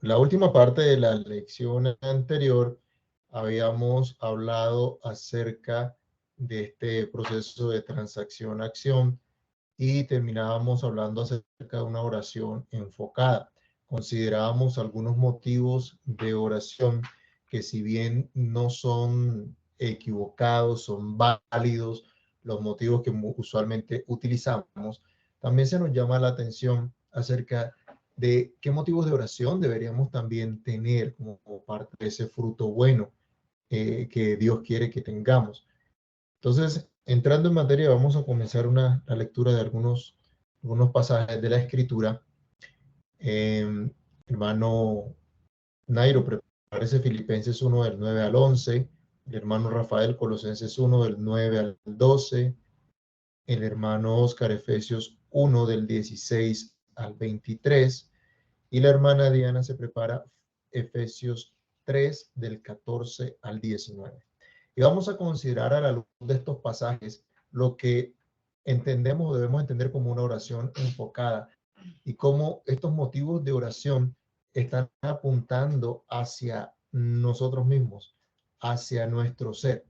La última parte de la lección anterior habíamos hablado acerca de este proceso de transacción-acción y terminábamos hablando acerca de una oración enfocada. Considerábamos algunos motivos de oración que, si bien no son equivocados, son válidos, los motivos que usualmente utilizamos, también se nos llama la atención acerca de qué motivos de oración deberíamos también tener como parte de ese fruto bueno que Dios quiere que tengamos. Entonces, entrando en materia, vamos a comenzar la lectura de algunos pasajes de la Escritura. Hermano Nairo, prepárese Filipenses 1 del 9 al 11, el hermano Rafael Colosenses 1 del 9 al 12, el hermano Oscar Efesios 1 del 16 al 23, y la hermana Diana se prepara Efesios 3 del 14 al 19. Y vamos a considerar a la luz de estos pasajes lo que entendemos o debemos entender como una oración enfocada y cómo estos motivos de oración están apuntando hacia nosotros mismos, hacia nuestro ser,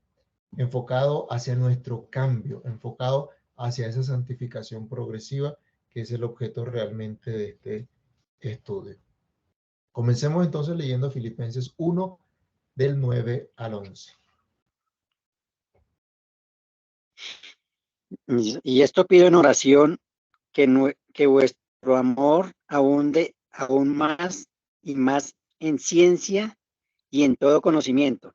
enfocado hacia nuestro cambio, enfocado hacia esa santificación progresiva que es el objeto realmente de este estudio. Comencemos entonces leyendo Filipenses 1 del 9 al 11. Y esto pido en oración, que vuestro amor abunde aún más y más en ciencia y en todo conocimiento,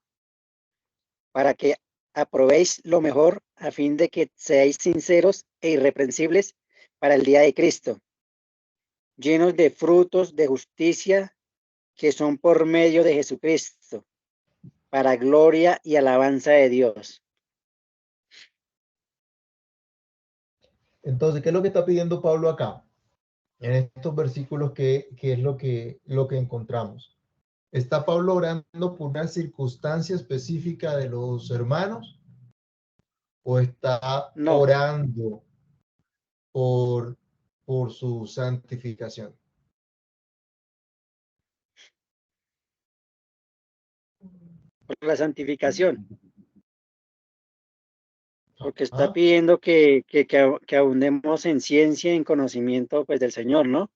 para que aprobéis lo mejor, a fin de que seáis sinceros e irreprensibles para el día de Cristo, llenos de frutos de justicia que son por medio de Jesucristo, para gloria y alabanza de Dios. Entonces, ¿qué es lo que está pidiendo Pablo acá? En estos versículos, ¿qué es lo que encontramos? ¿Está Pablo orando por una circunstancia específica de los hermanos? ¿O está No, orando por, por su santificación? por la santificación, porque está Ah, pidiendo que abundemos en ciencia y en conocimiento, pues, del Señor, ¿no?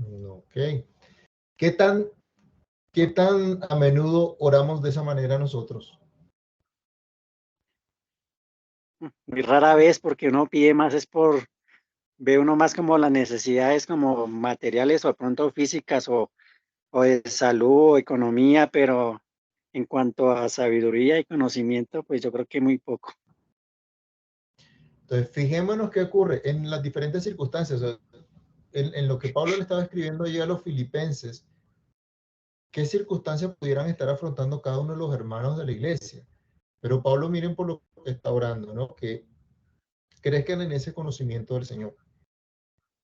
ok. ¿Qué tan, ¿Qué tan a menudo oramos de esa manera nosotros? Muy rara vez, porque uno pide más ve uno más como las necesidades como materiales o de pronto físicas o de salud o economía, pero en cuanto a sabiduría y conocimiento, pues yo creo que muy poco. Entonces, fijémonos qué ocurre en las diferentes circunstancias. O sea, en lo que Pablo le estaba escribiendo allí a los filipenses, qué circunstancias pudieran estar afrontando cada uno de los hermanos de la iglesia. Pero Pablo, miren por lo que está orando, ¿no? Que crezcan en ese conocimiento del Señor,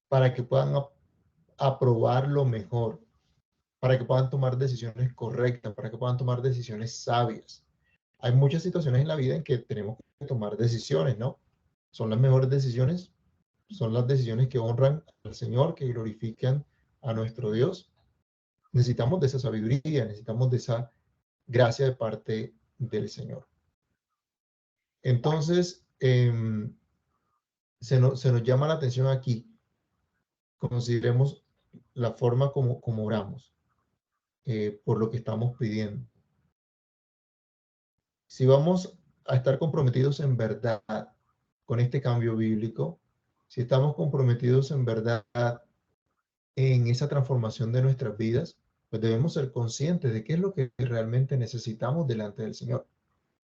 para que puedan aprobar lo mejor, para que puedan tomar decisiones correctas, para que puedan tomar decisiones sabias. Hay muchas situaciones en la vida en que tenemos que tomar decisiones, ¿no? Son las mejores decisiones, son las decisiones que honran al Señor, que glorifican a nuestro Dios. Necesitamos de esa sabiduría, necesitamos de esa gracia de parte del Señor. Entonces, se nos llama la atención aquí. Consideremos la forma como oramos, por lo que estamos pidiendo. Si vamos a estar comprometidos en verdad con este cambio bíblico, si estamos comprometidos en verdad en esa transformación de nuestras vidas, pues debemos ser conscientes de qué es lo que realmente necesitamos delante del Señor.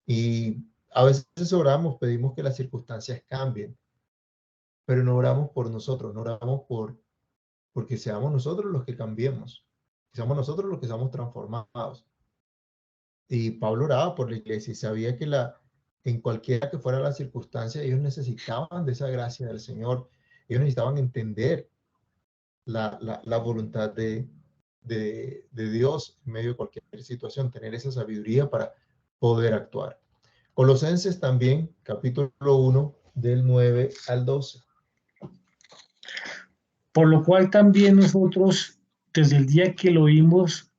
Y a veces oramos, pedimos que las circunstancias cambien, pero no oramos por nosotros, no oramos porque seamos nosotros los que cambiemos, que seamos nosotros los que seamos transformados. Y Pablo oraba por la iglesia y sabía que en cualquiera que fuera la circunstancia, ellos necesitaban de esa gracia del Señor. Ellos necesitaban entender la voluntad de Dios en medio de cualquier situación, tener esa sabiduría para poder actuar. Colosenses también, capítulo 1, del 9 al 12. Por lo cual también nosotros, desde el día que lo oímos,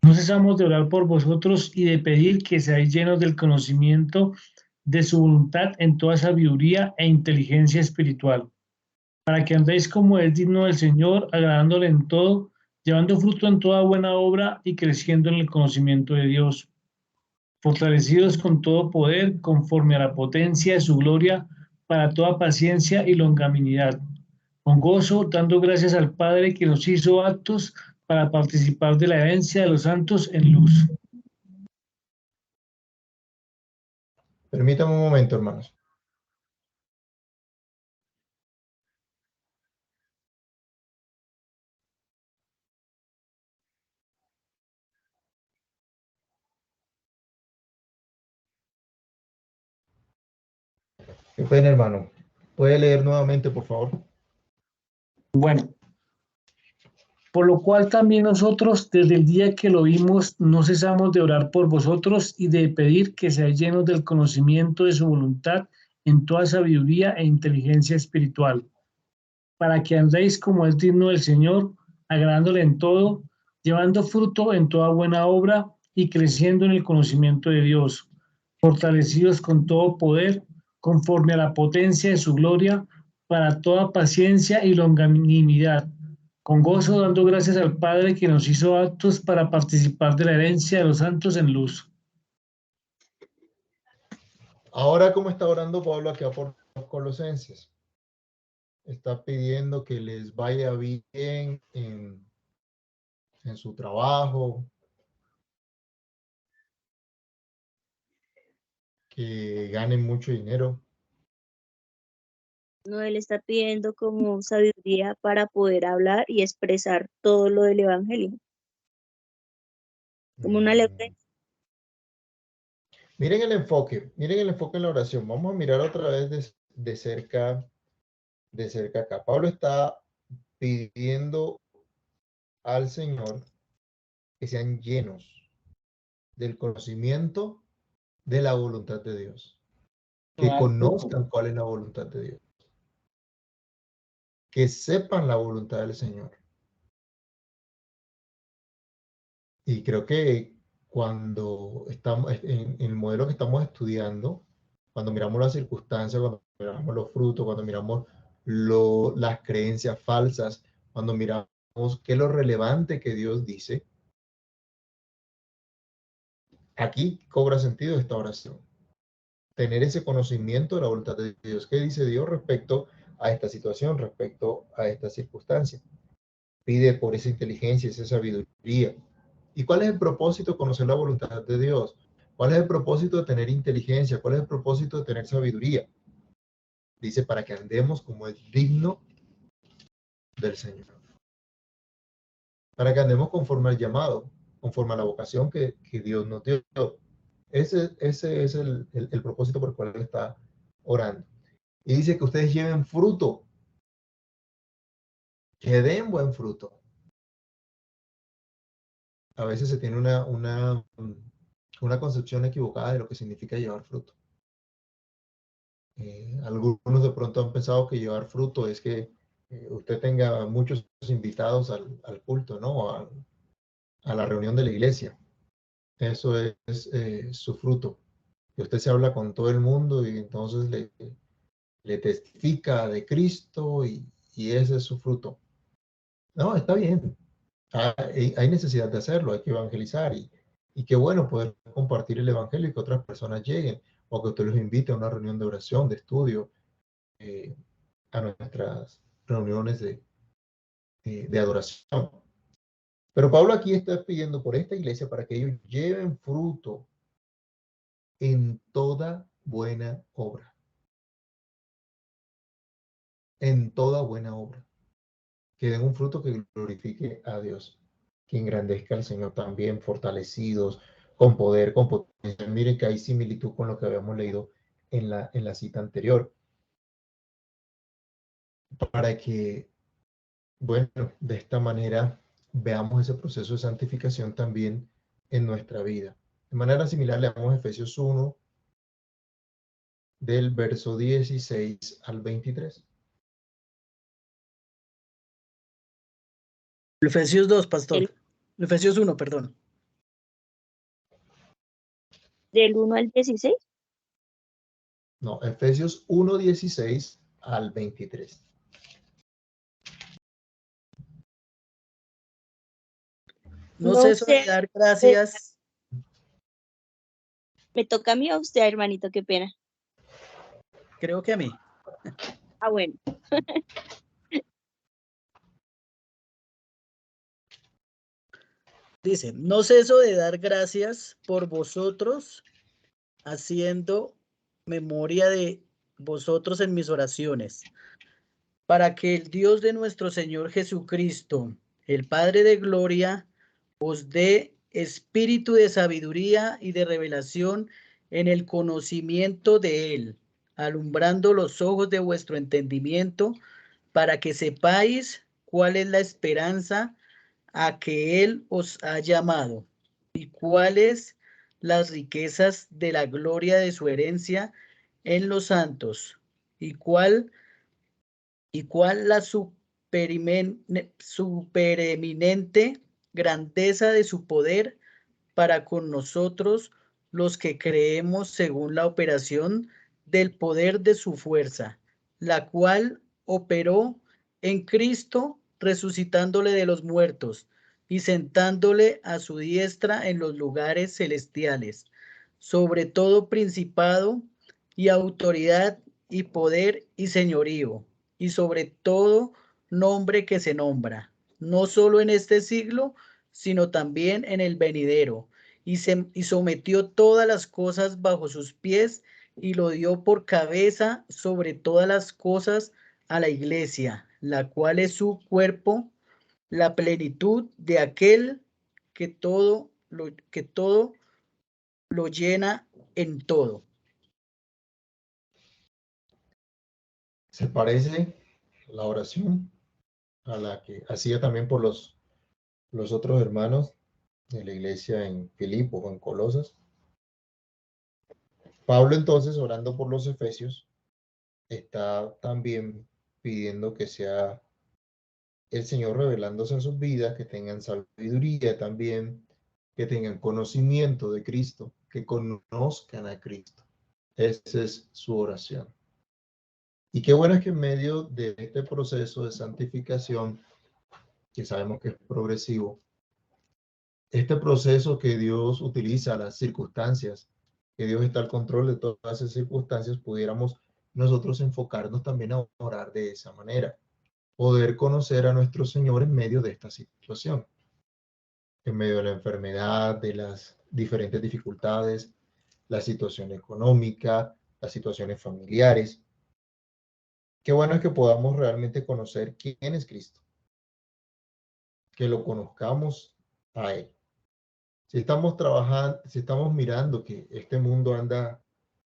no cesamos de orar por vosotros y de pedir que seáis llenos del conocimiento de su voluntad en toda sabiduría e inteligencia espiritual, para que andéis como es digno del Señor, agradándole en todo, llevando fruto en toda buena obra y creciendo en el conocimiento de Dios, fortalecidos con todo poder conforme a la potencia de su gloria, para toda paciencia y longanimidad, con gozo, dando gracias al Padre que nos hizo aptos para participar de la herencia de los santos en luz. Permítame un momento, hermanos. Qué pena, hermano. ¿Puede leer nuevamente, por favor? Bueno, por lo cual también nosotros, desde el día que lo vimos, no cesamos de orar por vosotros y de pedir que seáis llenos del conocimiento de su voluntad en toda sabiduría e inteligencia espiritual, para que andéis como es digno del Señor, agradándole en todo, llevando fruto en toda buena obra y creciendo en el conocimiento de Dios, fortalecidos con todo poder, conforme a la potencia de su gloria, para toda paciencia y longanimidad, con gozo dando gracias al Padre que nos hizo aptos para participar de la herencia de los santos en luz. Ahora, ¿cómo está orando Pablo acá por los colosenses? Está pidiendo que les vaya bien en su trabajo, que ganen mucho dinero. No, él está pidiendo como sabiduría para poder hablar y expresar todo lo del evangelio, como una lectura. Miren el enfoque en la oración. Vamos a mirar otra vez de cerca acá. Pablo está pidiendo al Señor que sean llenos del conocimiento de la voluntad de Dios, que conozcan cuál es la voluntad de Dios, que sepan la voluntad del Señor. Y creo que cuando estamos en el modelo que estamos estudiando, cuando miramos las circunstancias, cuando miramos los frutos, cuando miramos las creencias falsas, cuando miramos qué es lo relevante que Dios dice, aquí cobra sentido esta oración. Tener ese conocimiento de la voluntad de Dios. ¿Qué dice Dios respecto a esta situación, respecto a esta circunstancia? Pide por esa inteligencia, esa sabiduría. ¿Y cuál es el propósito de conocer la voluntad de Dios? ¿Cuál es el propósito de tener inteligencia? ¿Cuál es el propósito de tener sabiduría? Dice, para que andemos como es digno del Señor. Para que andemos conforme al llamado, conforme a la vocación que Dios nos dio. Ese es el propósito por el cual Él está orando. Y dice que ustedes lleven fruto, que den buen fruto. A veces se tiene una concepción equivocada de lo que significa llevar fruto. Algunos de pronto han pensado que llevar fruto es que usted tenga muchos invitados al culto, ¿no? A la reunión de la iglesia. Eso es su fruto. Que usted se habla con todo el mundo y entonces le testifica de Cristo y ese es su fruto. No, está bien. Hay necesidad de hacerlo, hay que evangelizar y qué bueno poder compartir el evangelio y que otras personas lleguen o que usted los invite a una reunión de oración, de estudio, eh, a nuestras reuniones de adoración. Pero Pablo aquí está pidiendo por esta iglesia para que ellos lleven fruto en toda buena obra. En toda buena obra. Que den un fruto que glorifique a Dios, que engrandezca al Señor también, fortalecidos, con poder, con potencia. Miren que hay similitud con lo que habíamos leído en la cita anterior, para que, bueno, de esta manera veamos ese proceso de santificación también en nuestra vida. De manera similar, leamos Efesios 1, del verso 16 al 23. Efesios 2, pastor. El- Efesios 1, perdón. Del 1 al 16. No, Efesios 1:16 al 23. No No ceso de sé, dar gracias. ¿me toca a mí o a usted, hermanito? Qué pena. Creo que a mí. Ah, bueno. Dice, no ceso de dar gracias por vosotros, haciendo memoria de vosotros en mis oraciones, para que el Dios de nuestro Señor Jesucristo, el Padre de gloria, os dé espíritu de sabiduría y de revelación en el conocimiento de Él, alumbrando los ojos de vuestro entendimiento, para que sepáis cuál es la esperanza a que Él os ha llamado y cuáles las riquezas de la gloria de su herencia en los santos y cuál la supereminente grandeza de su poder para con nosotros los que creemos según la operación del poder de su fuerza, la cual operó en Cristo resucitándole de los muertos y sentándole a su diestra en los lugares celestiales, sobre todo principado y autoridad y poder y señorío, y sobre todo nombre que se nombra, no solo en este siglo, sino también en el venidero, y sometió todas las cosas bajo sus pies, y lo dio por cabeza sobre todas las cosas a la iglesia, la cual es su cuerpo, la plenitud de aquel que todo lo llena en todo. Se parece la oración a la que hacía también por los otros hermanos de la iglesia en Filipos o en Colosas. Pablo entonces, orando por los efesios, está también pidiendo que sea el Señor revelándose a sus vidas, que tengan sabiduría también, que tengan conocimiento de Cristo, que conozcan a Cristo. Esa es su oración. Y qué bueno es que en medio de este proceso de santificación, que sabemos que es progresivo, este proceso que Dios utiliza, las circunstancias, que Dios está al control de todas esas circunstancias, pudiéramos nosotros enfocarnos también a orar de esa manera, poder conocer a nuestro Señor en medio de esta situación, en medio de la enfermedad, de las diferentes dificultades, la situación económica, las situaciones familiares. Qué bueno es que podamos realmente conocer quién es Cristo, que lo conozcamos a Él. Si estamos trabajando, si estamos mirando que este mundo anda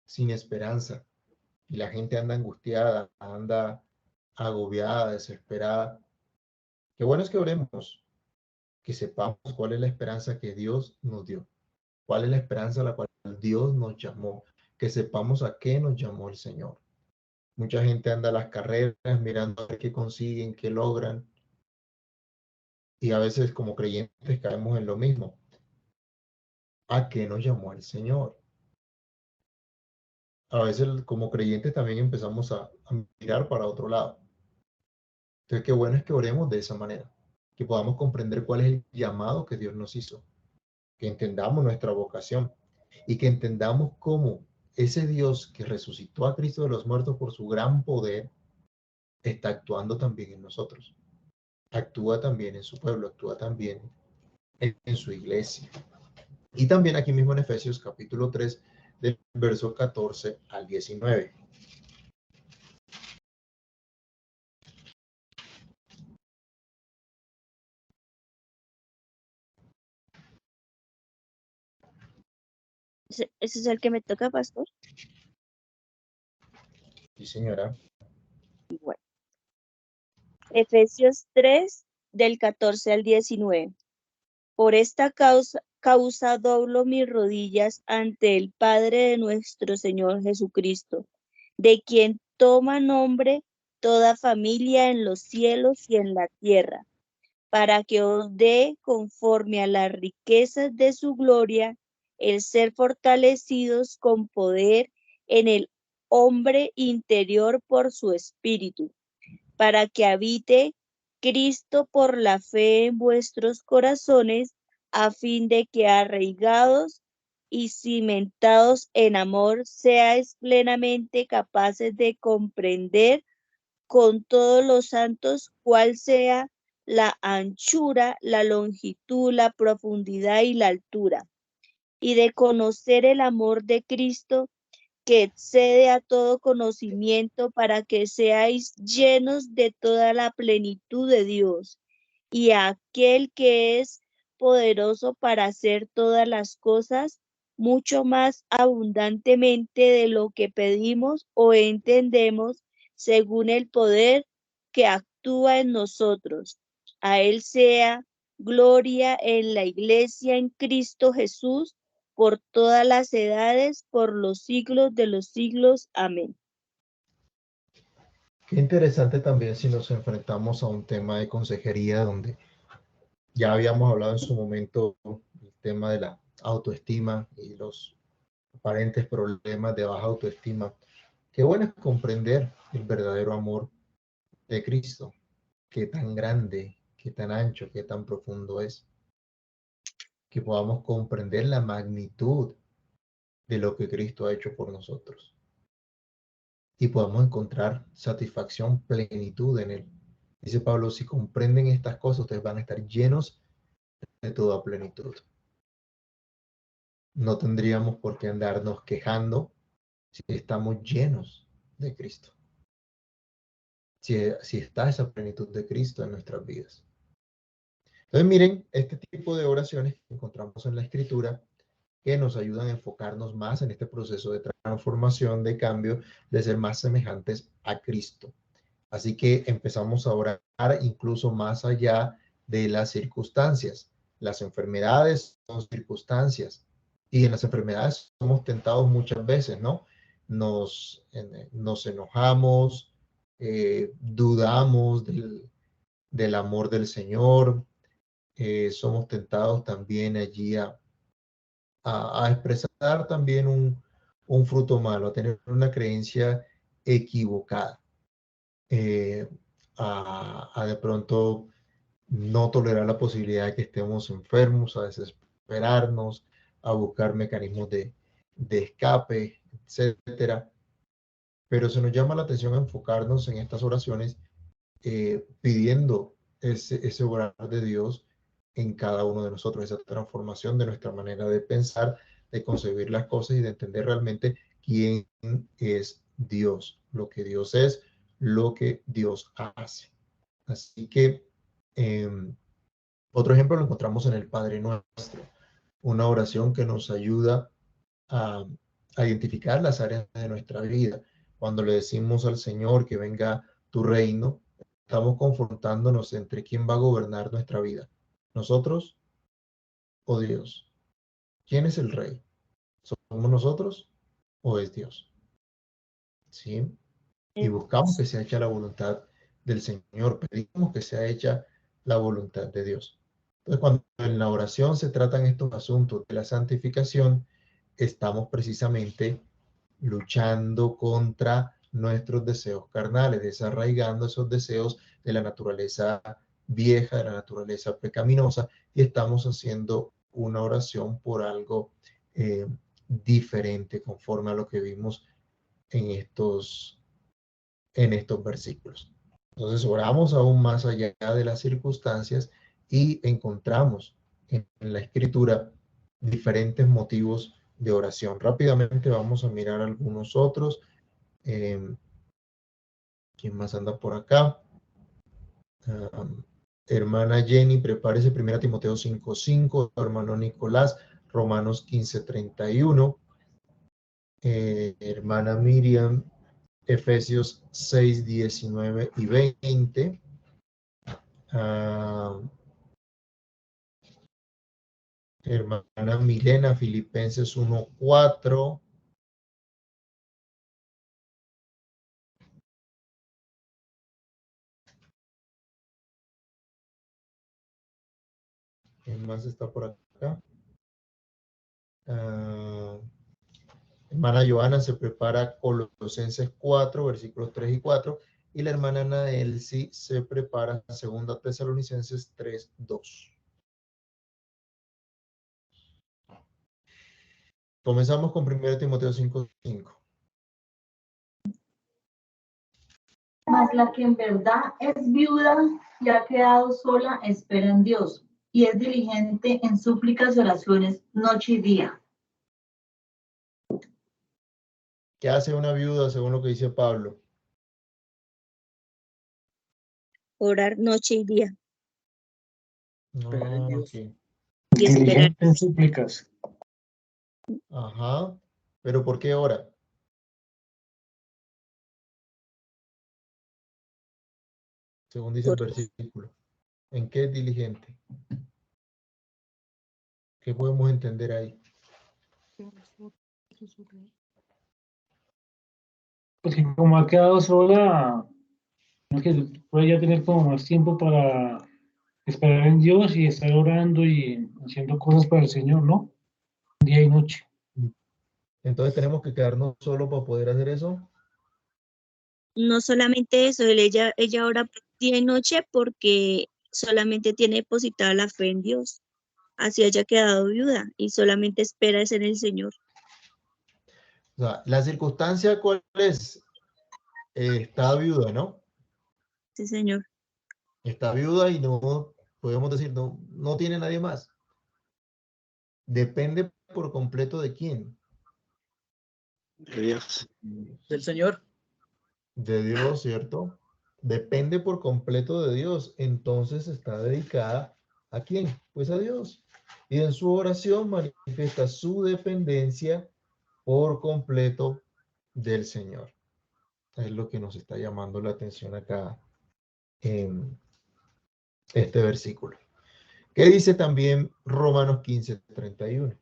sin esperanza y la gente anda angustiada, anda agobiada, desesperada, qué bueno es que oremos, que sepamos cuál es la esperanza que Dios nos dio, cuál es la esperanza a la cual Dios nos llamó, que sepamos a qué nos llamó el Señor. Mucha gente anda a las carreras mirando a ver qué consiguen, qué logran, y a veces como creyentes caemos en lo mismo. ¿A qué nos llamó el Señor? A veces como creyentes también empezamos a mirar para otro lado. Entonces, qué bueno es que oremos de esa manera, que podamos comprender cuál es el llamado que Dios nos hizo, que entendamos nuestra vocación y que entendamos cómo ese Dios que resucitó a Cristo de los muertos por su gran poder está actuando también en nosotros. Actúa también en su pueblo, actúa también en su iglesia. Y también aquí mismo en Efesios capítulo 3, del verso 14 al 19. ¿Ese es el que me toca, pastor? Sí, señora. Bueno. Efesios 3, del 14 al 19. Por esta causa doblo mis rodillas ante el Padre de nuestro Señor Jesucristo, de quien toma nombre toda familia en los cielos y en la tierra, para que os dé conforme a las riquezas de su gloria el ser fortalecidos con poder en el hombre interior por su espíritu, para que habite Cristo por la fe en vuestros corazones, a fin de que arraigados y cimentados en amor seáis plenamente capaces de comprender con todos los santos cuál sea la anchura, la longitud, la profundidad y la altura, y de conocer el amor de Cristo que excede a todo conocimiento, para que seáis llenos de toda la plenitud de Dios. Y aquel que es poderoso para hacer todas las cosas mucho más abundantemente de lo que pedimos o entendemos, según el poder que actúa en nosotros. A Él sea gloria en la Iglesia en Cristo Jesús por todas las edades, por los siglos de los siglos. Amén. Qué interesante también si nos enfrentamos a un tema de consejería donde ya habíamos hablado en su momento el tema de la autoestima y los aparentes problemas de baja autoestima. Qué bueno es comprender el verdadero amor de Cristo, qué tan grande, qué tan ancho, qué tan profundo es, que podamos comprender la magnitud de lo que Cristo ha hecho por nosotros y podamos encontrar satisfacción, plenitud en Él. Dice Pablo, si comprenden estas cosas, ustedes van a estar llenos de toda plenitud. No tendríamos por qué andarnos quejando si estamos llenos de Cristo. Si está esa plenitud de Cristo en nuestras vidas. Entonces miren, este tipo de oraciones que encontramos en la Escritura que nos ayudan a enfocarnos más en este proceso de transformación, de cambio, de ser más semejantes a Cristo. Así que empezamos a orar incluso más allá de las circunstancias. Las enfermedades son circunstancias y en las enfermedades somos tentados muchas veces, ¿no? Nos enojamos, dudamos del amor del Señor, somos tentados también allí a expresar también un fruto malo, a tener una creencia equivocada, eh, a de pronto no tolerar la posibilidad de que estemos enfermos, a desesperarnos, a buscar mecanismos de escape, etcétera. Pero se nos llama la atención a enfocarnos en estas oraciones pidiendo ese obrar de Dios en cada uno de nosotros, esa transformación de nuestra manera de pensar, de concebir las cosas y de entender realmente quién es Dios, lo que Dios es, lo que Dios hace. Así que otro ejemplo lo encontramos en el Padre Nuestro, una oración que nos ayuda a identificar las áreas de nuestra vida. Cuando le decimos al Señor que venga tu reino, estamos confrontándonos entre quién va a gobernar nuestra vida, nosotros o Dios. ¿Quién es el rey? ¿Somos nosotros o es Dios? ¿Sí? Y buscamos que sea hecha la voluntad del Señor, pedimos que sea hecha la voluntad de Dios. Entonces, cuando en la oración se tratan estos asuntos de la santificación, estamos precisamente luchando contra nuestros deseos carnales, desarraigando esos deseos de la naturaleza vieja, de la naturaleza pecaminosa, y estamos haciendo una oración por algo diferente, conforme a lo que vimos en estos versículos. Entonces oramos aún más allá de las circunstancias y encontramos en la escritura diferentes motivos de oración. Rápidamente vamos a mirar algunos otros. ¿Quién más anda por acá? Hermana Jenny, prepárese 1 Timoteo 5:5, hermano Nicolás, Romanos 15:31. Hermana Miriam, Efesios 6:19 y 20. Hermana Milena, Filipenses 1:4. ¿Quién más está por acá? Hermana Joana se prepara Colosenses 4, versículos 3 y 4. Y la hermana Ana Elsie se prepara 2 Tesalonicenses 3, 2. Comenzamos con 1 Timoteo 5, 5. Mas la que en verdad es viuda y ha quedado sola, espera en Dios, y es diligente en súplicas y oraciones noche y día. ¿Qué hace una viuda según lo que dice Pablo? Orar noche y día Esperar en Dios. Ok. y esperar. Diligente en súplicas. Ajá. ¿Pero por qué ora? Según dice el Por- versículo. ¿En qué es diligente? ¿Qué podemos entender ahí? Porque como ha quedado sola, no que puede ya tener como más tiempo para esperar en Dios y estar orando y haciendo cosas para el Señor, ¿no? Día y noche. Entonces tenemos que quedarnos solo para poder hacer eso. No solamente eso, ella ora día y noche porque solamente tiene depositada la fe en Dios. Así haya quedado viuda y solamente espera es en el Señor. O sea, la circunstancia, ¿cuál es? Está viuda, ¿no? Sí, Señor. Está viuda y no, podemos decir, no tiene nadie más. Depende por completo de quién. De Dios. Del Señor. De Dios, ¿cierto? Depende por completo de Dios. Entonces está dedicada ¿a quién? Pues a Dios. Y en su oración manifiesta su dependencia por completo del Señor. Es lo que nos está llamando la atención acá en este versículo. ¿Qué dice también Romanos 15, 31?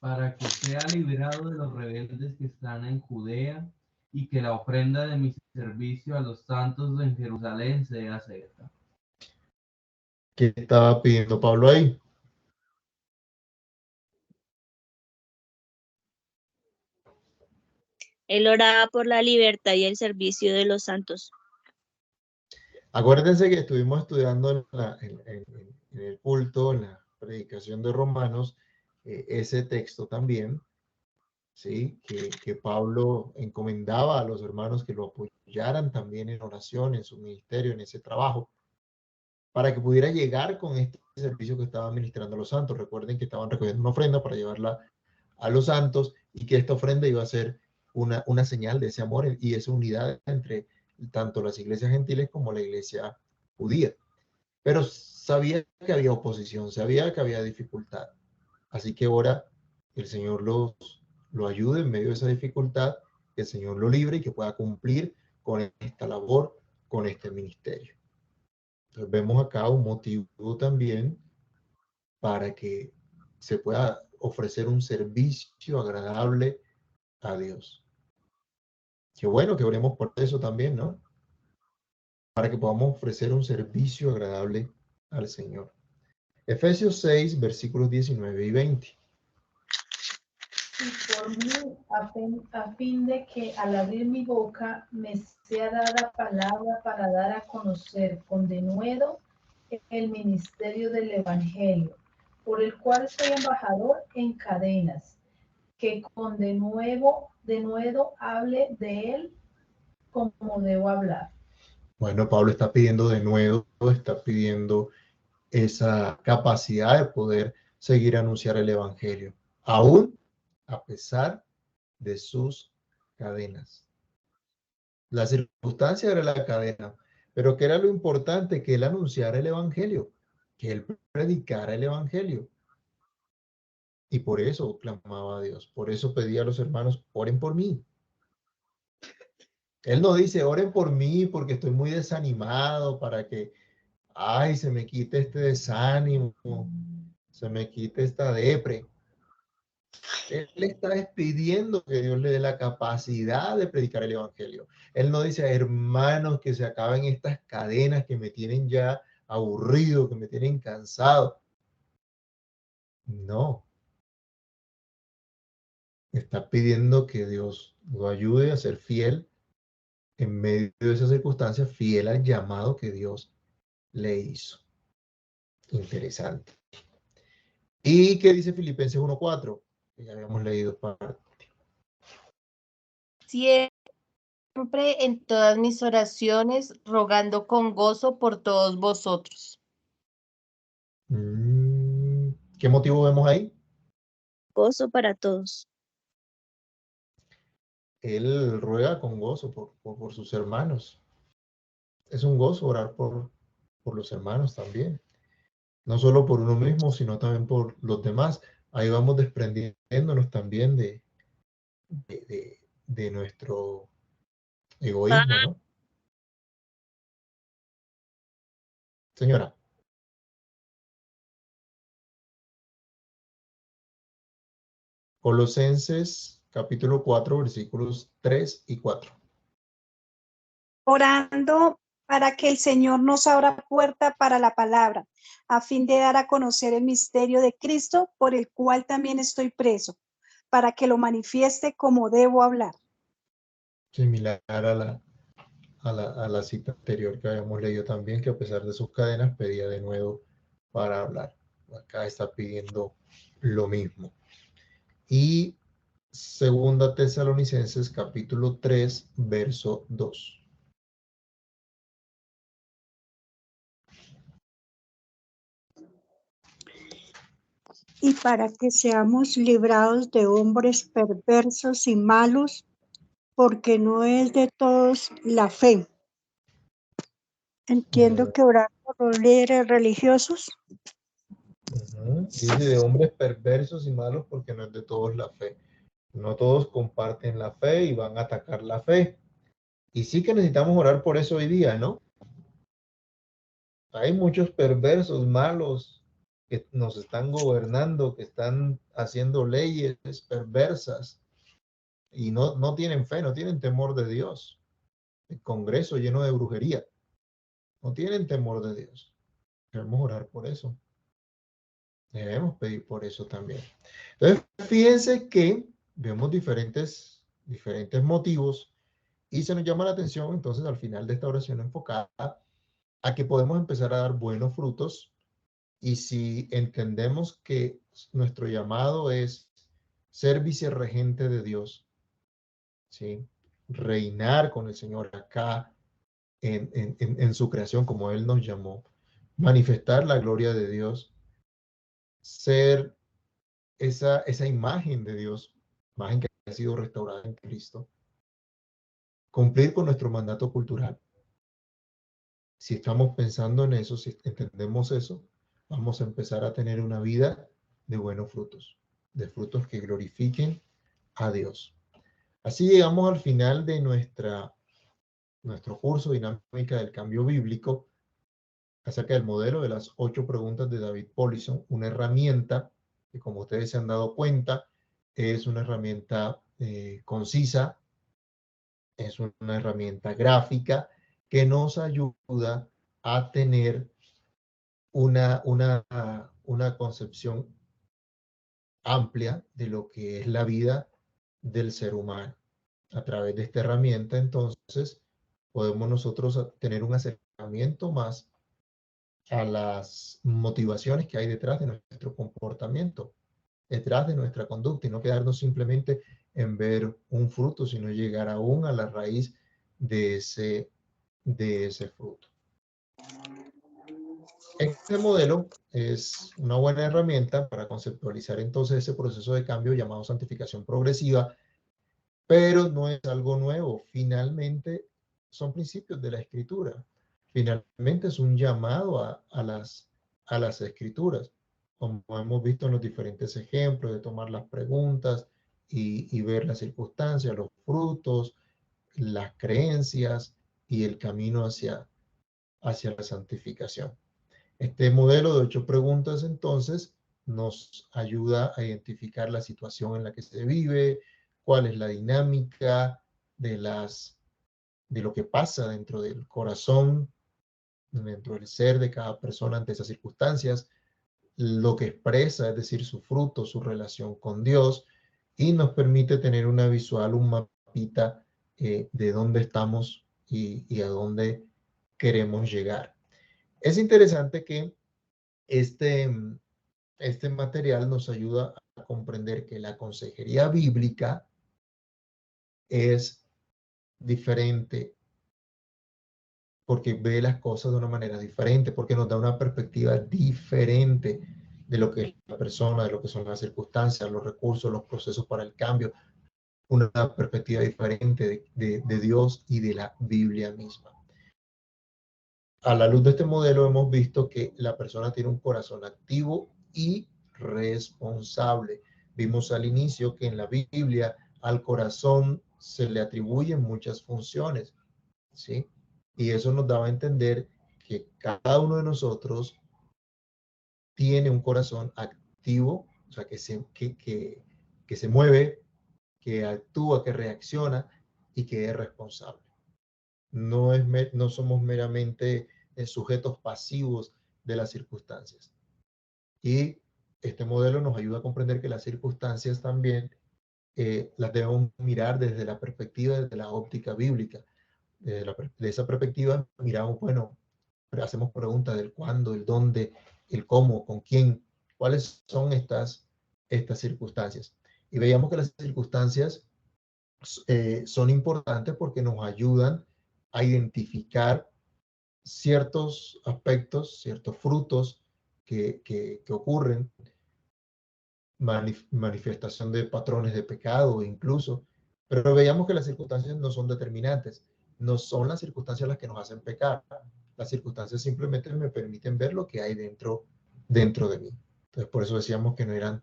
Para que sea liberado de los rebeldes que están en Judea y que la ofrenda de mi servicio a los santos en Jerusalén sea acepta. ¿Qué estaba pidiendo Pablo ahí? Él oraba por la libertad y el servicio de los santos. Acuérdense que estuvimos estudiando en el culto, en la predicación de Romanos, ese texto también, ¿sí? Que Pablo encomendaba a los hermanos que lo apoyaran también en oración, en su ministerio, en ese trabajo, para que pudiera llegar con este servicio que estaba administrando a los santos. Recuerden que estaban recogiendo una ofrenda para llevarla a los santos y que esta ofrenda iba a ser una señal de ese amor y esa unidad entre tanto las iglesias gentiles como la iglesia judía. Pero sabía que había oposición, sabía que había dificultad. Así que ahora el Señor lo ayude en medio de esa dificultad, que el Señor lo libre y que pueda cumplir con esta labor, con este ministerio. Entonces vemos acá un motivo también para que se pueda ofrecer un servicio agradable a Dios. Qué bueno que oremos por eso también, ¿no? Para que podamos ofrecer un servicio agradable al Señor. Efesios 6, versículos 19 y 20. Y por mí, a fin de que al abrir mi boca me sea dada palabra para dar a conocer con denuedo el ministerio del Evangelio, por el cual soy embajador en cadenas, que con denuedo hable de él como debo hablar. Bueno, Pablo está pidiendo de nuevo, está pidiendo esa capacidad de poder seguir a anunciar el Evangelio, aún a pesar de sus cadenas. La circunstancia era la cadena, pero ¿qué era lo importante? Que él anunciara el Evangelio, que él predicara el Evangelio. Y por eso clamaba a Dios, por eso pedía a los hermanos, oren por mí. Él no dice, oren por mí porque estoy muy desanimado, para que, ay, se me quite este desánimo, se me quite esta depre. Él está pidiendo que Dios le dé la capacidad de predicar el evangelio. Él no dice, hermanos, que se acaben estas cadenas que me tienen ya aburrido, que me tienen cansado. No. Está pidiendo que Dios lo ayude a ser fiel en medio de esas circunstancias, fiel al llamado que Dios le hizo. Interesante. ¿Y qué dice Filipenses 1:4? Que ya habíamos leído parte. Siempre en todas mis oraciones, rogando con gozo por todos vosotros. ¿Qué motivo vemos ahí? Gozo para todos. Él ruega con gozo por sus hermanos. Es un gozo orar por los hermanos también. No solo por uno mismo, sino también por los demás. Ahí vamos desprendiéndonos también de nuestro egoísmo, ¿no? Señora. Colosenses capítulo 4, versículos 3 y 4. Orando para que el Señor nos abra puerta para la palabra, a fin de dar a conocer el misterio de Cristo, por el cual también estoy preso, para que lo manifieste como debo hablar. Similar a la cita anterior que habíamos leído también, que a pesar de sus cadenas pedía de nuevo para hablar. Acá está pidiendo lo mismo. Y segunda Tesalonicenses capítulo 3, verso 2. Y para que seamos librados de hombres perversos y malos, porque no es de todos la fe. Entiendo que orar por los líderes religiosos. Dice de hombres perversos y malos porque no es de todos la fe. No todos comparten la fe y van a atacar la fe. Y sí que necesitamos orar por eso hoy día, ¿no? Hay muchos perversos, malos, que nos están gobernando, que están haciendo leyes perversas y no tienen fe, no tienen temor de Dios. El Congreso lleno de brujería. No tienen temor de Dios. Debemos orar por eso. Debemos pedir por eso también. Entonces, fíjense que vemos diferentes motivos y se nos llama la atención entonces al final de esta oración enfocada a que podemos empezar a dar buenos frutos. Y si entendemos que nuestro llamado es ser vicerregente de Dios, ¿sí? Reinar con el Señor acá en su creación como Él nos llamó, manifestar la gloria de Dios, ser esa imagen de Dios, imagen que ha sido restaurada en Cristo, cumplir con nuestro mandato cultural. Si estamos pensando en eso, si entendemos eso, vamos a empezar a tener una vida de buenos frutos, de frutos que glorifiquen a Dios. Así llegamos al final de nuestro curso Dinámica del Cambio Bíblico acerca del modelo de las 8 preguntas de David Paulison, una herramienta que, como ustedes se han dado cuenta, es una herramienta concisa, es una herramienta gráfica que nos ayuda a tener una concepción amplia de lo que es la vida del ser humano. A través de esta herramienta, entonces, podemos nosotros tener un acercamiento más a las motivaciones que hay detrás de nuestro comportamiento, detrás de nuestra conducta, y no quedarnos simplemente en ver un fruto, sino llegar aún a la raíz de ese fruto. Este modelo es una buena herramienta para conceptualizar entonces ese proceso de cambio llamado santificación progresiva, pero no es algo nuevo. Finalmente, son principios de la Escritura. Finalmente es un llamado a las Escrituras, como hemos visto en los diferentes ejemplos de tomar las preguntas y ver las circunstancias, los frutos, las creencias y el camino hacia la santificación. Este modelo de 8 preguntas, entonces, nos ayuda a identificar la situación en la que se vive, cuál es la dinámica de lo que pasa dentro del corazón, dentro del ser de cada persona ante esas circunstancias, lo que expresa, es decir, su fruto, su relación con Dios, y nos permite tener una visual, un mapita de dónde estamos y a dónde queremos llegar. Es interesante que este material nos ayuda a comprender que la consejería bíblica es diferente porque ve las cosas de una manera diferente, porque nos da una perspectiva diferente de lo que es la persona, de lo que son las circunstancias, los recursos, los procesos para el cambio, una perspectiva diferente de Dios y de la Biblia misma. A la luz de este modelo hemos visto que la persona tiene un corazón activo y responsable. Vimos al inicio que en la Biblia al corazón se le atribuyen muchas funciones, ¿sí? Y eso nos daba a entender que cada uno de nosotros tiene un corazón activo, o sea, que se mueve, que actúa, que reacciona y que es responsable. No somos meramente sujetos pasivos de las circunstancias. Y este modelo nos ayuda a comprender que las circunstancias también las debemos mirar desde la perspectiva, desde la óptica bíblica. De esa perspectiva miramos, bueno, hacemos preguntas del cuándo, el dónde, el cómo, con quién, cuáles son estas circunstancias. Y veíamos que las circunstancias son importantes porque nos ayudan a identificar ciertos aspectos, ciertos frutos que ocurren, manifestación de patrones de pecado incluso, pero veíamos que las circunstancias no son determinantes, no son las circunstancias las que nos hacen pecar, las circunstancias simplemente me permiten ver lo que hay dentro de mí. Entonces por eso decíamos que no eran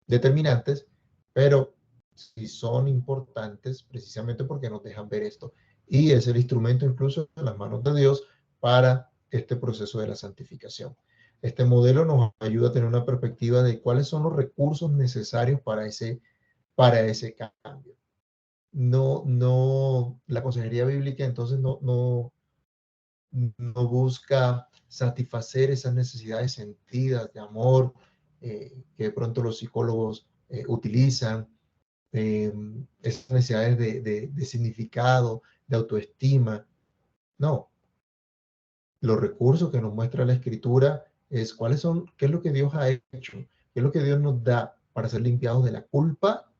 determinantes, pero sí son importantes precisamente porque nos dejan ver esto. Y es el instrumento incluso en las manos de Dios para este proceso de la santificación. Este modelo nos ayuda a tener una perspectiva de cuáles son los recursos necesarios para ese cambio. La consejería bíblica entonces no busca satisfacer esas necesidades sentidas de amor que de pronto los psicólogos utilizan, esas necesidades de significado, de autoestima. No, los recursos que nos muestra la Escritura es qué es lo que Dios ha hecho, qué es lo que Dios nos da para ser limpiados de la culpa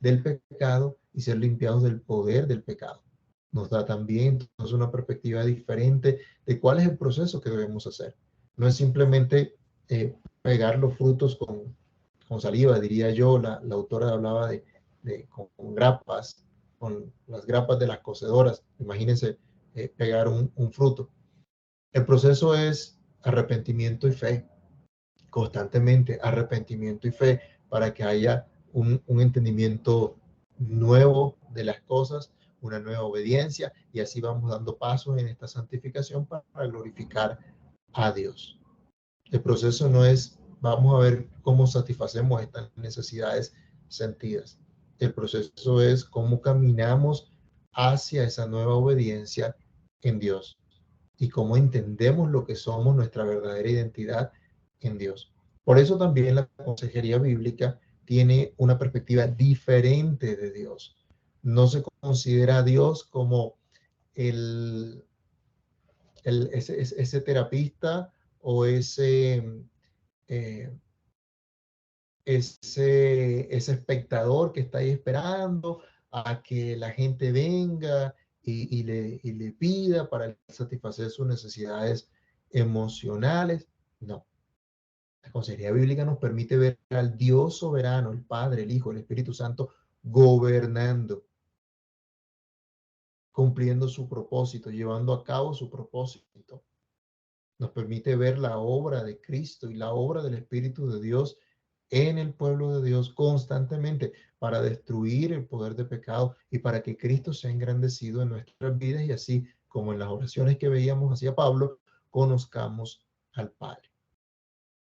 del pecado y ser limpiados del poder del pecado. Nos da también entonces una perspectiva diferente de cuál es el proceso que debemos hacer. No es simplemente pegar los frutos con saliva, diría yo. La autora hablaba con grapas, con las grapas de las cocedoras. Imagínense pegar un fruto. El proceso es arrepentimiento y fe, constantemente arrepentimiento y fe, para que haya un entendimiento nuevo de las cosas, una nueva obediencia, y así vamos dando pasos en esta santificación para glorificar a Dios. El proceso no es, vamos a ver cómo satisfacemos estas necesidades sentidas. El proceso es cómo caminamos hacia esa nueva obediencia en Dios y cómo entendemos lo que somos, nuestra verdadera identidad en Dios. Por eso también la consejería bíblica tiene una perspectiva diferente de Dios. No se considera a Dios como ese terapista o ese espectador que está ahí esperando a que la gente venga y le pida para satisfacer sus necesidades emocionales. No. La consejería bíblica nos permite ver al Dios soberano, el Padre, el Hijo, el Espíritu Santo, gobernando, cumpliendo su propósito, llevando a cabo su propósito. Nos permite ver la obra de Cristo y la obra del Espíritu de Dios en el pueblo de Dios constantemente para destruir el poder de pecado y para que Cristo sea engrandecido en nuestras vidas y así como en las oraciones que veíamos hacia Pablo, conozcamos al Padre.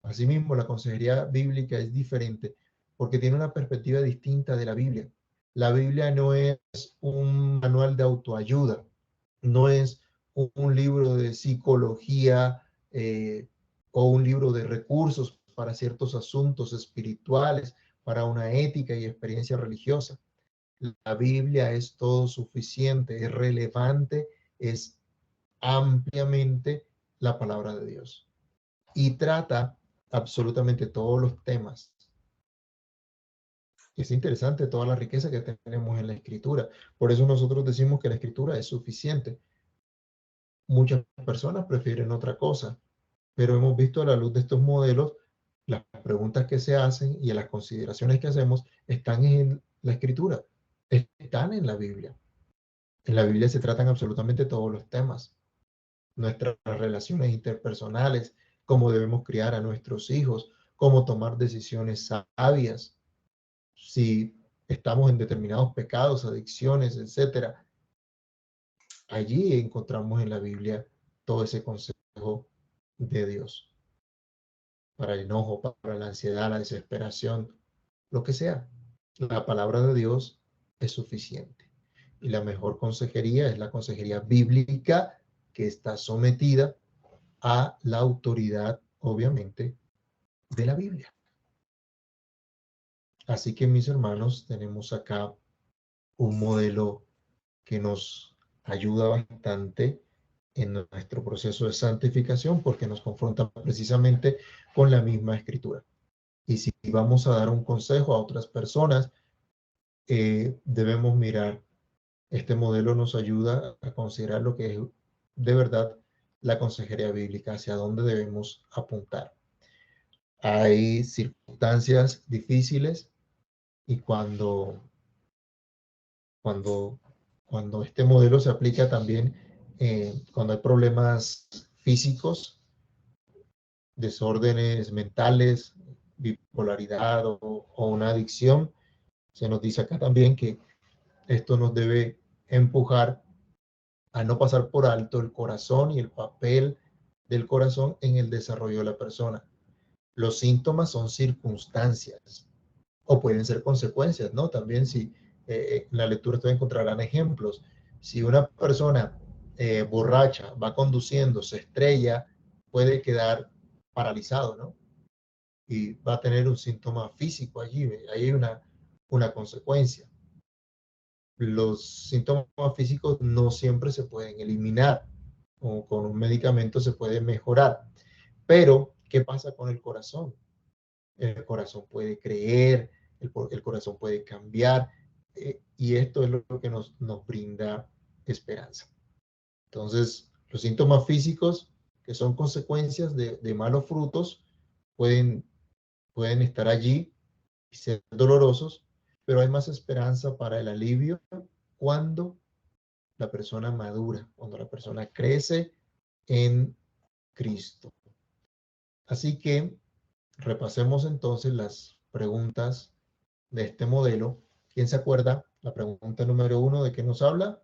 Asimismo, la consejería bíblica es diferente porque tiene una perspectiva distinta de la Biblia. La Biblia no es un manual de autoayuda, no es un libro de psicología o un libro de recursos para ciertos asuntos espirituales, para una ética y experiencia religiosa. La Biblia es todo suficiente, es relevante, es ampliamente la palabra de Dios y trata absolutamente todos los temas. Es interesante toda la riqueza que tenemos en la escritura. Por eso nosotros decimos que la escritura es suficiente. Muchas personas prefieren otra cosa, pero hemos visto a la luz de estos modelos, las preguntas que se hacen y las consideraciones que hacemos están en la escritura, están en la Biblia. En la Biblia se tratan absolutamente todos los temas. Nuestras relaciones interpersonales, cómo debemos criar a nuestros hijos, cómo tomar decisiones sabias, si estamos en determinados pecados, adicciones, etcétera. Allí encontramos en la Biblia todo ese consejo de Dios. Para el enojo, para la ansiedad, la desesperación, lo que sea. La palabra de Dios es suficiente. Y la mejor consejería es la consejería bíblica que está sometida a la autoridad, obviamente, de la Biblia. Así que, mis hermanos, tenemos acá un modelo que nos ayuda bastante en nuestro proceso de santificación porque nos confronta precisamente con la misma escritura. Y si vamos a dar un consejo a otras personas, debemos mirar, este modelo nos ayuda a considerar lo que es de verdad la consejería bíblica, hacia dónde debemos apuntar. Hay circunstancias difíciles y cuando este modelo se aplica también cuando hay problemas físicos, desórdenes mentales, bipolaridad o una adicción, se nos dice acá también que esto nos debe empujar a no pasar por alto el corazón y el papel del corazón en el desarrollo de la persona. Los síntomas son circunstancias o pueden ser consecuencias, ¿no? También si en la lectura ustedes encontrarán ejemplos. Si una persona borracha va conduciendo, se estrella, puede quedar paralizado, ¿no? Y va a tener un síntoma físico allí, ahí hay una consecuencia. Los síntomas físicos no siempre se pueden eliminar, o con un medicamento se puede mejorar. Pero, ¿qué pasa con el corazón? El corazón puede creer, el corazón puede cambiar, y esto es lo que nos brinda esperanza. Entonces, los síntomas físicos, que son consecuencias de malos frutos, pueden estar allí y ser dolorosos, pero hay más esperanza para el alivio cuando la persona madura, cuando la persona crece en Cristo. Así que repasemos entonces las preguntas de este modelo. ¿Quién se acuerda? La pregunta número 1, ¿de qué nos habla?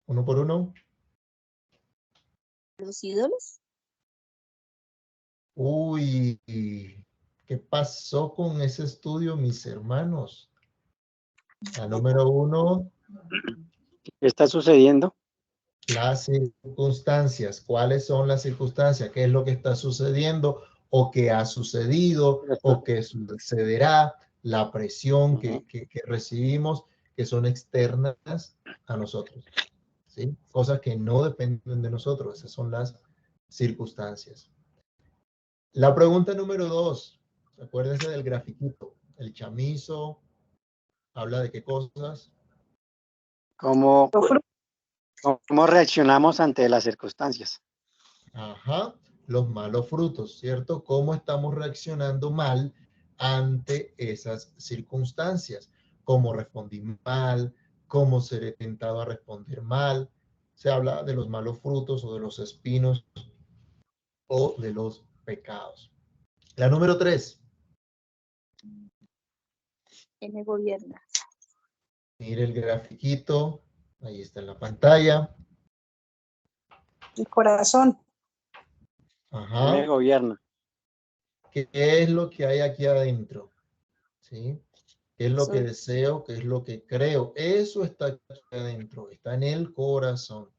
Uno por uno. ¿Los ídolos? Uy, ¿qué pasó con ese estudio, mis hermanos? La número 1. ¿Qué está sucediendo? Las circunstancias. ¿Cuáles son las circunstancias? ¿Qué es lo que está sucediendo o qué ha sucedido o qué sucederá? La presión que recibimos, que son externas a nosotros, ¿sí? Cosas que no dependen de nosotros. Esas son las circunstancias. La pregunta número 2. Acuérdense del grafiquito. El chamizo habla de qué cosas. ¿Cómo reaccionamos ante las circunstancias? Ajá, los malos frutos, ¿cierto? ¿Cómo estamos reaccionando mal ante esas circunstancias? ¿Cómo respondí mal? ¿Cómo seré tentado a responder mal? Se habla de los malos frutos o de los espinos o de los pecados. La número 3. ¿Quién me gobierna? Mire el grafiquito. Ahí está en la pantalla. El corazón. Me Ajá. gobierna. ¿Qué es lo que hay aquí adentro? ¿Sí? ¿Qué es lo que Son- deseo? ¿Qué es lo que creo? Eso está aquí adentro, está en el corazón.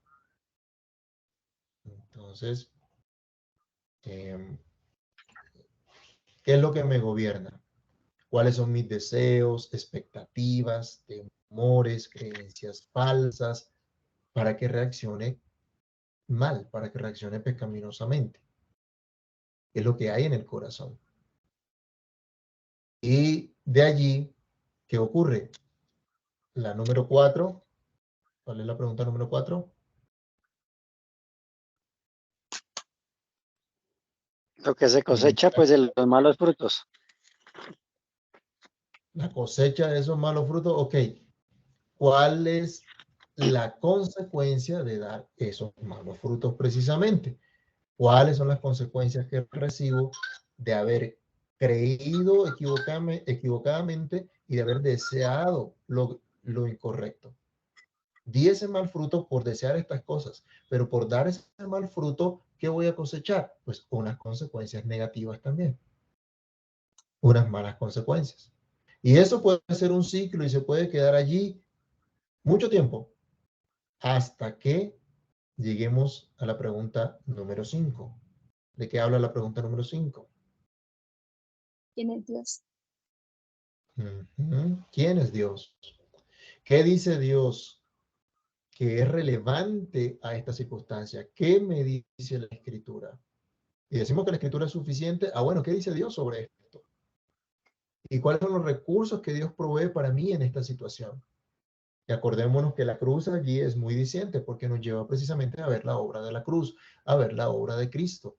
Entonces, ¿qué es lo que me gobierna? ¿Cuáles son mis deseos, expectativas, temores, creencias falsas para que reaccione mal, para que reaccione pecaminosamente? ¿Qué es lo que hay en el corazón? Y de allí, ¿qué ocurre? La número 4. ¿Cuál es la pregunta número 4? Lo que se cosecha, pues, de los malos frutos. La cosecha de esos malos frutos, ok. ¿Cuál es la consecuencia de dar esos malos frutos precisamente? ¿Cuáles son las consecuencias que recibo de haber creído equivocadamente y de haber deseado lo incorrecto? Di ese mal fruto por desear estas cosas, pero por dar ese mal fruto, ¿qué voy a cosechar? Pues unas consecuencias negativas también, unas malas consecuencias. Y eso puede ser un ciclo y se puede quedar allí mucho tiempo hasta que lleguemos a la pregunta número 5. ¿De qué habla la pregunta número 5? ¿Quién es Dios? ¿Quién es Dios? ¿Qué dice Dios que es relevante a esta circunstancia? ¿Qué me dice la Escritura? Y decimos que la Escritura es suficiente. Bueno, ¿qué dice Dios sobre esto? ¿Y cuáles son los recursos que Dios provee para mí en esta situación? Y acordémonos que la cruz allí es muy diciente porque nos lleva precisamente a ver la obra de la cruz, a ver la obra de Cristo,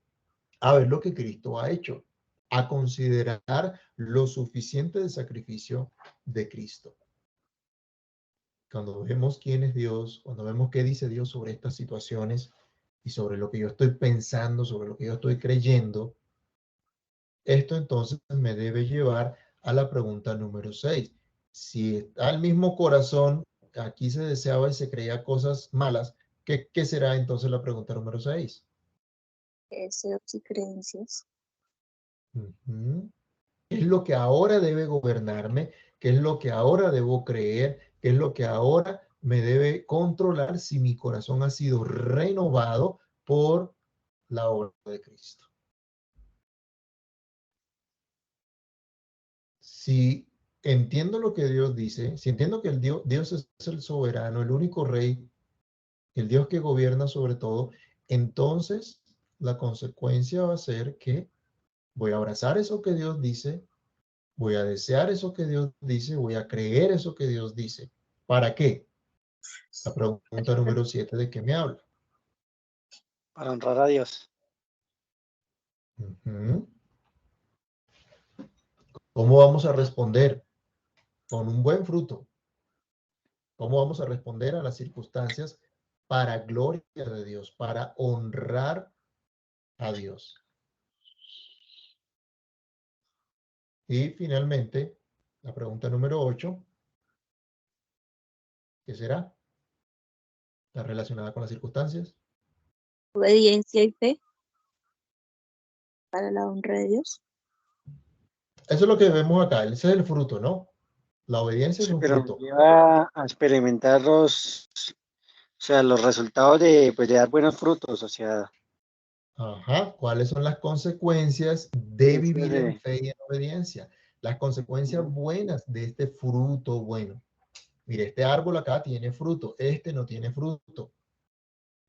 a ver lo que Cristo ha hecho, a considerar lo suficiente de sacrificio de Cristo. Cuando vemos quién es Dios, cuando vemos qué dice Dios sobre estas situaciones y sobre lo que yo estoy pensando, sobre lo que yo estoy creyendo, esto entonces me debe llevar a la pregunta número 6. Si está el mismo corazón, aquí se deseaba y se creía cosas malas, ¿qué será entonces la pregunta número 6? Deseos y creencias. ¿Qué es lo que ahora debe gobernarme? ¿Qué es lo que ahora debo creer? ¿Qué es lo que ahora me debe controlar si mi corazón ha sido renovado por la obra de Cristo? Si entiendo lo que Dios dice, si entiendo que Dios es el soberano, el único rey, el Dios que gobierna sobre todo, entonces la consecuencia va a ser que voy a abrazar eso que Dios dice, voy a desear eso que Dios dice, voy a creer eso que Dios dice. ¿Para qué? La pregunta número 7, ¿de qué me habla? Para honrar a Dios. ¿Cómo vamos a responder? Con un buen fruto. ¿Cómo vamos a responder a las circunstancias para gloria de Dios, para honrar a Dios? Y finalmente, la pregunta número 8, ¿qué será? ¿Está relacionada con las circunstancias? Obediencia y fe para la honra de Dios. Eso es lo que vemos acá, ese es el fruto, ¿no? La obediencia es Sí, un pero nos fruto. lleva a experimentar los resultados pues, de dar buenos frutos, o sea, Ajá, ¿cuáles son las consecuencias de vivir en de, fe y en obediencia? Las consecuencias buenas de este fruto bueno. Mire, este árbol acá tiene fruto, este no tiene fruto.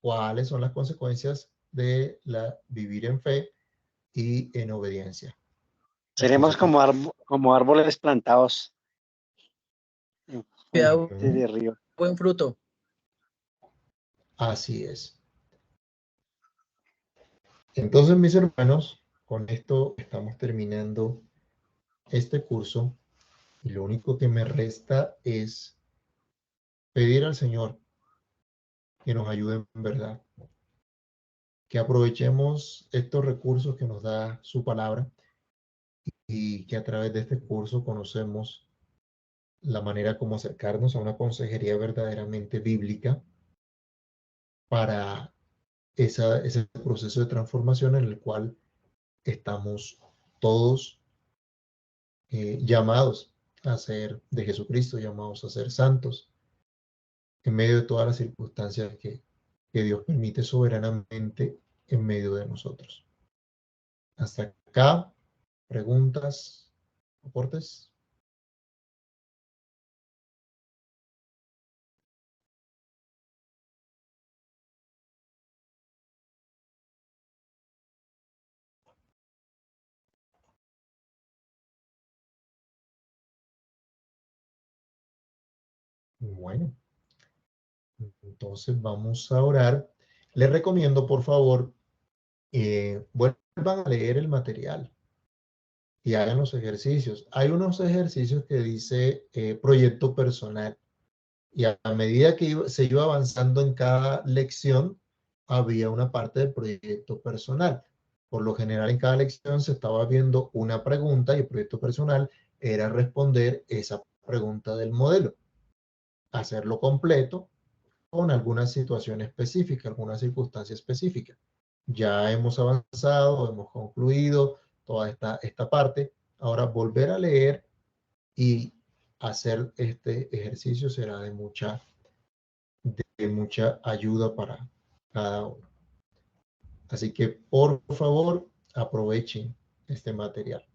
¿Cuáles son las consecuencias de vivir en fe y en obediencia? Las seremos consecuencias. como árboles plantados en Da fuente de río. buen fruto. Así es. Entonces, mis hermanos, con esto estamos terminando este curso y lo único que me resta es pedir al Señor que nos ayude en verdad, que aprovechemos estos recursos que nos da su palabra y que a través de este curso conocemos la manera como acercarnos a una consejería verdaderamente bíblica para ese proceso de transformación en el cual estamos todos llamados a ser de Jesucristo, llamados a ser santos, en medio de todas las circunstancias que Dios permite soberanamente en medio de nosotros. Hasta acá, preguntas, aportes. Bueno, entonces vamos a orar. Les recomiendo, por favor, vuelvan a leer el material y hagan los ejercicios. Hay unos ejercicios que dice proyecto personal, y a medida que se iba avanzando en cada lección, había una parte del proyecto personal. Por lo general, en cada lección se estaba viendo una pregunta y el proyecto personal era responder esa pregunta del modelo, hacerlo completo con alguna situación específica, alguna circunstancia específica. Ya hemos avanzado, hemos concluido toda esta parte. Ahora volver a leer y hacer este ejercicio será de mucha ayuda para cada uno. Así que, por favor, aprovechen este material.